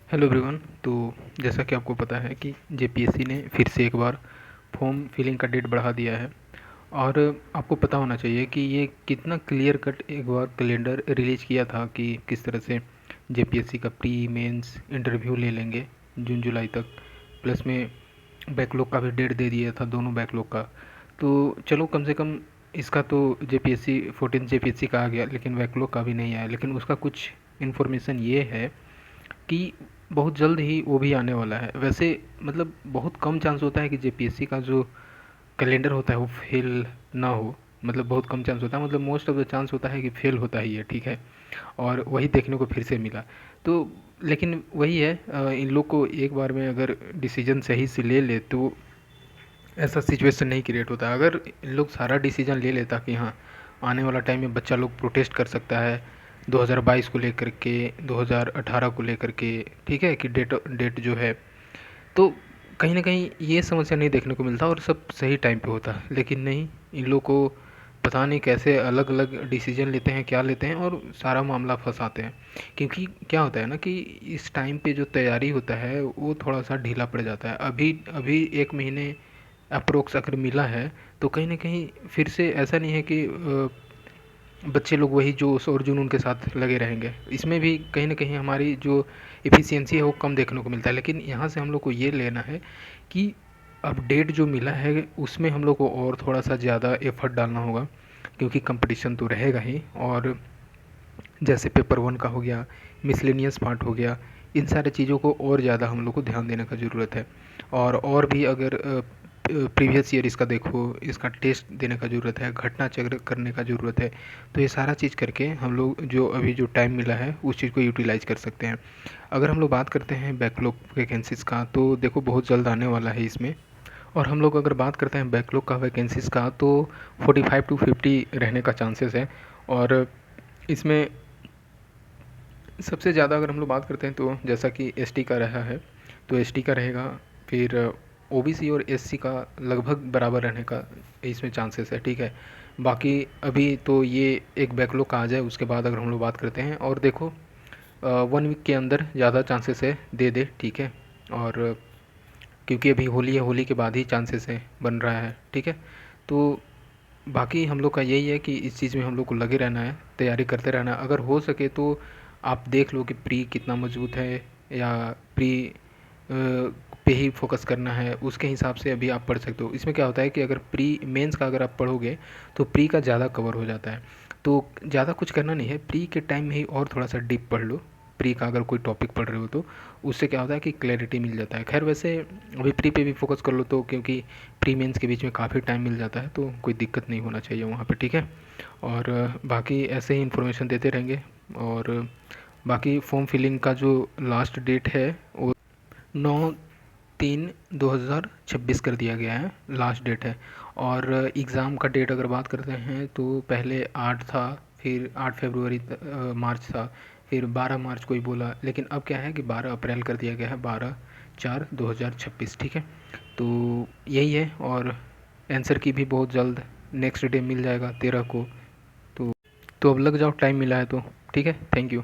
Hello everyone. तो जैसा कि आपको पता है कि जेपीएससी ने फिर से एक बार फॉर्म फिलिंग का डेट बढ़ा दिया है। और आपको पता होना चाहिए कि ये कितना क्लियर कट एक बार कैलेंडर रिलीज किया था कि किस तरह से जेपीएससी का प्री मेंस इंटरव्यू ले लेंगे जून जुलाई तक। प्लस में बैकलॉग का भी डेट दे दिया था, दोनों बैकलॉग का। तो चलो कम से कम इसका तो जेपीएससी 14 जेपीएससी का आ गया, लेकिन बैकलॉग का भी नहीं आया। लेकिन उसका कुछ इन्फॉर्मेशन ये है कि बहुत जल्द ही वो भी आने वाला है। वैसे मतलब बहुत कम चांस होता है कि जेपीएससी का जो कैलेंडर होता है वो फेल ना हो। मतलब बहुत कम चांस होता है, मतलब मोस्ट ऑफ द चांस होता है कि फेल होता ही है, ठीक है। और वही देखने को फिर से मिला। तो लेकिन वही है, इन लोग को एक बार में अगर डिसीजन सही से ले ले तो ऐसा सिचुएशन नहीं क्रिएट होता। अगर इन लोग सारा डिसीजन ले लेता कि हाँ आने वाला टाइम में बच्चा लोग प्रोटेस्ट कर सकता है 2022 को लेकर के, 2018 को लेकर के, ठीक है, कि डेट डेट जो है, तो कहीं ना कहीं ये समस्या नहीं देखने को मिलता और सब सही टाइम पे होता। लेकिन नहीं, इन लोग को पता नहीं कैसे अलग अलग डिसीजन लेते हैं, क्या लेते हैं, और सारा मामला फंसाते हैं। क्योंकि क्या होता है ना कि इस टाइम पे जो तैयारी होता है वो थोड़ा सा ढीला पड़ जाता है। अभी अभी एक महीने अप्रोक्स अगर मिला है तो कहीं ना कहीं फिर से ऐसा नहीं है कि बच्चे लोग वही जोश और जुनून के साथ लगे रहेंगे। इसमें भी कहीं ना कहीं हमारी जो एफिशिएंसी है वो कम देखने को मिलता है। लेकिन यहाँ से हम लोग को ये लेना है कि अपडेट जो मिला है उसमें हम लोग को और थोड़ा सा ज़्यादा एफर्ट डालना होगा, क्योंकि कंपटीशन तो रहेगा ही। और जैसे पेपर वन का हो गया, मिसलेनियस पार्ट हो गया, इन सारी चीज़ों को और ज़्यादा हम लोग को ध्यान देने का ज़रूरत है। और भी अगर प्रीवियस ईयर इसका देखो, इसका टेस्ट देने का ज़रूरत है, घटना चक्र करने का ज़रूरत है। तो ये सारा चीज़ करके हम लोग जो अभी जो टाइम मिला है उस चीज़ को यूटिलाइज़ कर सकते हैं। अगर हम लोग बात करते हैं बैकलॉग वैकेंसीज़ का, तो देखो बहुत जल्द आने वाला है इसमें। और हम लोग अगर बात करते हैं बैकलॉग का वैकेंसीज़ का, तो 45 टू 50 रहने का चांसेस है। और इसमें सबसे ज़्यादा अगर हम लोग बात करते हैं तो जैसा कि एसटी का रहा है, तो एसटी का रहेगा। फिर ओबीसी और एससी का लगभग बराबर रहने का इसमें चांसेस है, ठीक है। बाकी अभी तो ये एक बैकलॉग का आ जाए उसके बाद अगर हम लोग बात करते हैं, और देखो 1 वीक के अंदर ज़्यादा चांसेस है दे दे, ठीक है। और क्योंकि अभी होली है, होली के बाद ही चांसेस है बन रहा है, ठीक है। तो बाकी हम लोग का यही है कि इस चीज़ में हम लोग को लगे रहना है, तैयारी करते रहना है। अगर हो सके तो आप देख लो कि प्री कितना मजबूत है, या प्री पे ही फोकस करना है, उसके हिसाब से अभी आप पढ़ सकते हो। इसमें क्या होता है कि अगर प्री मेंस का अगर आप पढ़ोगे तो प्री का ज़्यादा कवर हो जाता है। तो ज़्यादा कुछ करना नहीं है, प्री के टाइम में ही और थोड़ा सा डीप पढ़ लो। प्री का अगर कोई टॉपिक पढ़ रहे हो तो उससे क्या होता है कि क्लैरिटी मिल जाता है। खैर वैसे अभी प्री पे भी फोकस कर लो, तो क्योंकि प्री मेंस के बीच में काफ़ी टाइम मिल जाता है, तो कोई दिक्कत नहीं होना चाहिए वहाँ पे, ठीक है। और बाकी ऐसे ही इन्फॉर्मेशन देते रहेंगे। और बाकी फॉर्म फिलिंग का जो लास्ट डेट है वो 9/3/2026 कर दिया गया है, लास्ट डेट है। और एग्ज़ाम का डेट अगर बात करते हैं तो पहले 8 था, फिर 8 फरवरी मार्च था, फिर 12 मार्च कोई बोला, लेकिन अब क्या है कि 12 अप्रैल कर दिया गया है, 12/4/2026, ठीक है। तो यही है। और आंसर की भी बहुत जल्द नेक्स्ट डे मिल जाएगा 13 को। तो अब लग जाओ, टाइम मिला है तो, ठीक है। Thank you.